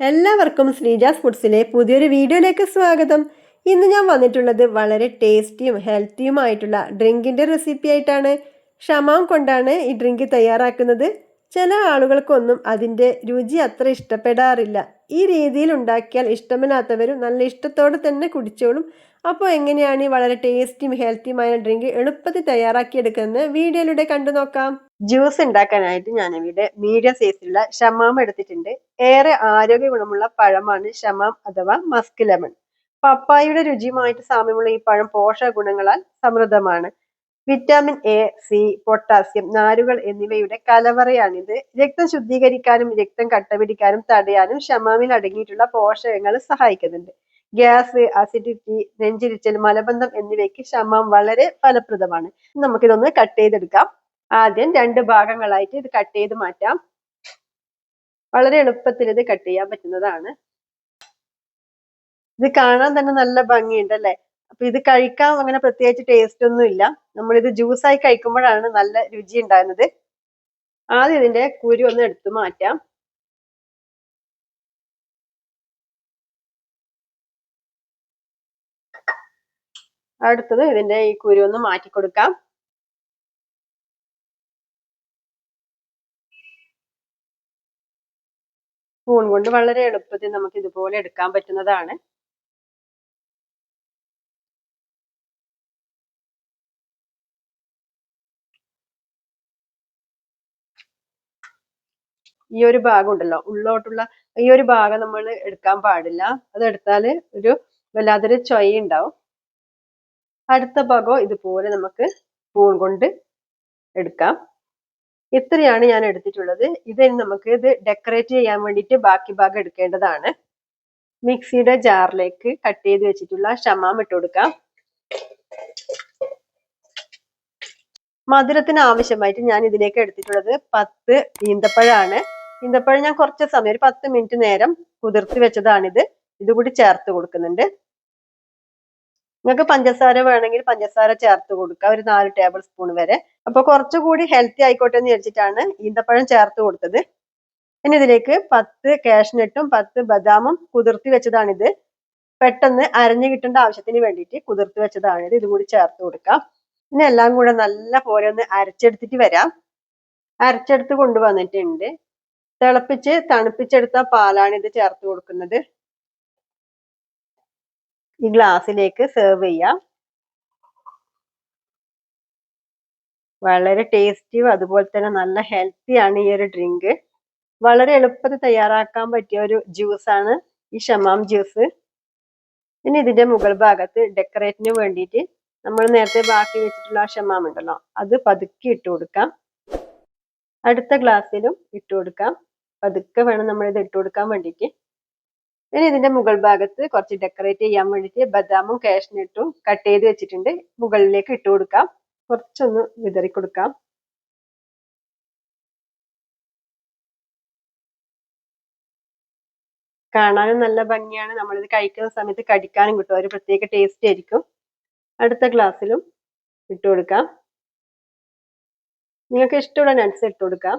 എല്ലാവർക്കും ശ്രീജാസ് ഫുഡ്സിലെ പുതിയൊരു വീഡിയോയിലേക്ക് സ്വാഗതം. ഇന്ന് ഞാൻ വന്നിട്ടുള്ളത് വളരെ ടേസ്റ്റിയും ഹെൽത്തിയുമായിട്ടുള്ള ഡ്രിങ്കിൻ്റെ റെസിപ്പി ആയിട്ടാണ്. ഷമാം കൊണ്ടാണ് ഈ ഡ്രിങ്ക് തയ്യാറാക്കുന്നത്. ചില ആളുകൾക്കൊന്നും അതിൻ്റെ രുചി അത്ര ഇഷ്ടപ്പെടാറില്ല. ഈ രീതിയിൽ ഉണ്ടാക്കിയാൽ ഇഷ്ടമില്ലാത്തവരും നല്ല ഇഷ്ടത്തോടെ തന്നെ കുടിച്ചോളും. അപ്പോൾ എങ്ങനെയാണ് ഈ വളരെ ടേസ്റ്റിയും ഹെൽത്തിയുമായ ഡ്രിങ്ക് എളുപ്പത്തിൽ തയ്യാറാക്കിയെടുക്കുന്നത് വീഡിയോയിലൂടെ കണ്ടു നോക്കാം. ജ്യൂസ് ഉണ്ടാക്കാനായിട്ട് ഞാനിവിടെ മീഡിയം സൈസിലുള്ള ഷമാം എടുത്തിട്ടുണ്ട്. ഏറെ ആരോഗ്യ ഗുണമുള്ള പഴമാണ് ഷമാം അഥവാ മസ്ക് ലെമൺ. പപ്പായയുടെ രുചിയുമായിട്ട് സാമ്യമുള്ള ഈ പഴം പോഷക ഗുണങ്ങളാൽ സമൃദ്ധമാണ്. വിറ്റാമിൻ എ, സി, പൊട്ടാസ്യം, നാരുകൾ എന്നിവയുടെ കലവറയാണിത്. രക്തം ശുദ്ധീകരിക്കാനും രക്തം കട്ടപിടിക്കാനും തടയാനും ഷമാമിൽ അടങ്ങിയിട്ടുള്ള പോഷകങ്ങൾ സഹായിക്കുന്നുണ്ട്. ഗ്യാസ്, അസിഡിറ്റി, നെഞ്ചിരിച്ചൽ, മലബന്ധം എന്നിവയ്ക്ക് ഷമാം വളരെ ഫലപ്രദമാണ്. നമുക്കിതൊന്ന് കട്ട് ചെയ്തെടുക്കാം. ആദ്യം 2 ഭാഗങ്ങളായിട്ട് ഇത് കട്ട് ചെയ്ത് മാറ്റാം. വളരെ എളുപ്പത്തിൽ ഇത് കട്ട് ചെയ്യാൻ പറ്റുന്നതാണ്. ഇത് കാണാൻ തന്നെ നല്ല ഭംഗിയുണ്ട് അല്ലേ? അപ്പൊ ഇത് കഴിക്കാൻ അങ്ങനെ പ്രത്യേകിച്ച് ടേസ്റ്റ് ഒന്നും ഇല്ല. നമ്മളിത് ജ്യൂസായി കഴിക്കുമ്പോഴാണ് നല്ല രുചി ഉണ്ടാകുന്നത്. ആദ്യം ഇതിന്റെ കുരു ഒന്ന് എടുത്തു മാറ്റാം. അടുത്തത് ഇതിന്റെ ഈ കുരു ഒന്ന് മാറ്റി കൊടുക്കാം. സ്പൂൺ കൊണ്ട് വളരെ എളുപ്പത്തിൽ നമുക്ക് ഇതുപോലെ എടുക്കാൻ പറ്റുന്നതാണ്. ഈ ഒരു ഭാഗം ഉണ്ടല്ലോ, ഉള്ളോട്ടുള്ള ഈ ഒരു ഭാഗം നമ്മൾ എടുക്കാൻ പാടില്ല. അത് എടുത്താല് ഒരു വല്ലാതൊരു ചൊയ ഉണ്ടാവും. അടുത്ത ഭാഗം ഇതുപോലെ നമുക്ക് സ്പൂൺ കൊണ്ട് എടുക്കാം. ഇത്രയാണ് ഞാൻ എടുത്തിട്ടുള്ളത്. ഇത് നമുക്ക് ഇത് ഡെക്കറേറ്റ് ചെയ്യാൻ വേണ്ടിയിട്ട് ബാക്കി ഭാഗം എടുക്കേണ്ടതാണ്. മിക്സിയുടെ ജാറിലേക്ക് കട്ട് ചെയ്ത് വെച്ചിട്ടുള്ള ഷമാം ഇട്ട് കൊടുക്കാം. മധുരത്തിന് ആവശ്യമായിട്ട് ഞാൻ ഇതിലേക്ക് എടുത്തിട്ടുള്ളത് 10 ഈന്തപ്പഴമാണ്. ഈന്തപ്പഴം ഞാൻ കുറച്ച് സമയം ഒരു 10 മിനിറ്റ് നേരം കുതിർത്തി വെച്ചതാണിത്. ഇതുകൂടി ചേർത്ത് കൊടുക്കുന്നുണ്ട്. നിങ്ങൾക്ക് പഞ്ചസാര വേണമെങ്കിൽ പഞ്ചസാര ചേർത്ത് കൊടുക്കുക, ഒരു 4 ടേബിൾ സ്പൂൺ വരെ. അപ്പൊ കുറച്ചുകൂടി ഹെൽത്തി ആയിക്കോട്ടെ എന്ന് വിചാരിച്ചിട്ടാണ് ഈന്തപ്പഴം ചേർത്ത് കൊടുത്തത്. ഇനി ഇതിലേക്ക് 10 കാഷ്നട്ടും 10 ബദാമും കുതിർത്തി വെച്ചതാണിത്. പെട്ടെന്ന് അരഞ്ഞു കിട്ടേണ്ട ആവശ്യത്തിന് വേണ്ടിയിട്ട് കുതിർത്തി വെച്ചതാണിത്. ഇതും കൂടി ചേർത്ത് കൊടുക്കാം. ഇനി എല്ലാം കൂടെ നല്ല പോലെ ഒന്ന് അരച്ചെടുത്തിട്ട് വരാം. അരച്ചെടുത്ത് കൊണ്ടുവന്നിട്ടുണ്ട്. തിളപ്പിച്ച് തണുപ്പിച്ചെടുത്ത പാലാണ് ഇത് ചേർത്ത് കൊടുക്കുന്നത്. ഈ ഗ്ലാസ്സിലേക്ക് സെർവ് ചെയ്യാം. വളരെ ടേസ്റ്റിയും അതുപോലെ തന്നെ നല്ല ഹെൽത്തിയാണ് ഈ ഒരു ഡ്രിങ്ക്. വളരെ എളുപ്പത്തിൽ തയ്യാറാക്കാൻ പറ്റിയ ഒരു ജ്യൂസാണ് ഈ ഷമാം ജ്യൂസ്. ഇനി ഇതിന്റെ മുകൾ ഭാഗത്ത് ഡെക്കറേറ്റിന് വേണ്ടിയിട്ട് നമ്മൾ നേരത്തെ ബാക്കി വെച്ചിട്ടുള്ള ആ ഷമാം ഉണ്ടല്ലോ, അത് പതുക്കെ ഇട്ട് കൊടുക്കാം. അടുത്ത ഗ്ലാസ്സിലും ഇട്ട് കൊടുക്കാം. പതുക്കെ വേണം നമ്മൾ ഇത് ഇട്ട് കൊടുക്കാൻ വേണ്ടിയിട്ട്. ഇനി ഇതിന്റെ മുകൾ ഭാഗത്ത് കുറച്ച് ഡെക്കറേറ്റ് ചെയ്യാൻ വേണ്ടിയിട്ട് ബദാമും കാഷ്നട്ടും കട്ട് ചെയ്ത് വെച്ചിട്ടുണ്ട്. മുകളിലേക്ക് ഇട്ട് കൊടുക്കാം. കുറച്ചൊന്ന് വിതറി കൊടുക്കാം. കാണാനും നല്ല ഭംഗിയാണ്. നമ്മളിത് കഴിക്കുന്ന സമയത്ത് കടിക്കാനും കിട്ടും, ഒരു പ്രത്യേക ടേസ്റ്റ് ആയിരിക്കും. അടുത്ത ഗ്ലാസ്സിലും ഇട്ട് കൊടുക്കാം. നിങ്ങൾക്ക് ഇഷ്ടമുള്ള നട്ട്സ് ഇട്ട് കൊടുക്കാം.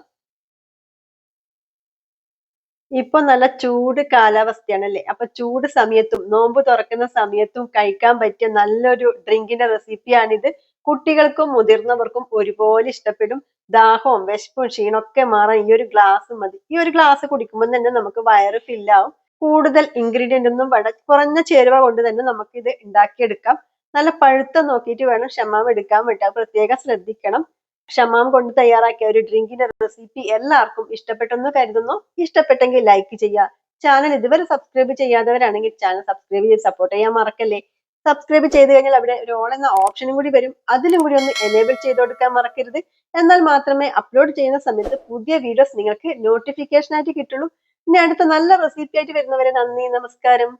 ഇപ്പൊ നല്ല ചൂട് കാലാവസ്ഥയാണല്ലേ, അപ്പൊ ചൂട് സമയത്തും നോമ്പ് തുറക്കുന്ന സമയത്തും കഴിക്കാൻ പറ്റിയ നല്ലൊരു ഡ്രിങ്കിന്റെ റെസിപ്പിയാണിത്. കുട്ടികൾക്കും മുതിർന്നവർക്കും ഒരുപോലെ ഇഷ്ടപ്പെടും. ദാഹവും വിശപ്പും ക്ഷീണമൊക്കെ മാറാൻ ഈ ഒരു ഗ്ലാസ് മതി. ഈ ഒരു ഗ്ലാസ് കുടിക്കുമ്പോൾ തന്നെ നമുക്ക് വയറ് ഫില്ലാവും. കൂടുതൽ ഇൻഗ്രീഡിയന്റ് ഒന്നും വേണ്ട, കുറഞ്ഞ ചേരുവ കൊണ്ട് തന്നെ നമുക്ക് ഇത് ഉണ്ടാക്കിയെടുക്കാം. നല്ല പഴുത്ത നോക്കിയിട്ട് വേണം ഷമാം എടുക്കാൻ വേണ്ടി, പ്രത്യേകം ശ്രദ്ധിക്കണം. ഷമാം കൊണ്ട് തയ്യാറാക്കിയ ഒരു ഡ്രിങ്കിന്റെ റെസിപ്പി എല്ലാവർക്കും ഇഷ്ടപ്പെട്ടെന്ന് കരുതുന്നു. ഇഷ്ടപ്പെട്ടെങ്കിൽ ലൈക്ക് ചെയ്യുക. ചാനൽ ഇതുവരെ സബ്സ്ക്രൈബ് ചെയ്യാത്തവരാണെങ്കിൽ ചാനൽ സബ്സ്ക്രൈബ് ചെയ്ത് സപ്പോർട്ട് ചെയ്യാൻ മറക്കല്ലേ. സബ്സ്ക്രൈബ് ചെയ്ത് കഴിഞ്ഞാൽ അവിടെ ഒരു ഓൾ എന്ന ഓപ്ഷനും കൂടി വരും. അതിലും കൂടി ഒന്ന് എനേബിൾ ചെയ്ത് കൊടുക്കാൻ മറക്കരുത്. എന്നാൽ മാത്രമേ അപ്ലോഡ് ചെയ്യുന്ന സമയത്ത് പുതിയ വീഡിയോസ് നിങ്ങൾക്ക് നോട്ടിഫിക്കേഷൻ ആയിട്ട് കിട്ടുള്ളൂ. ഇനി അടുത്ത നല്ല റെസിപ്പി ആയിട്ട് വരുന്നവരെ നന്ദി, നമസ്കാരം.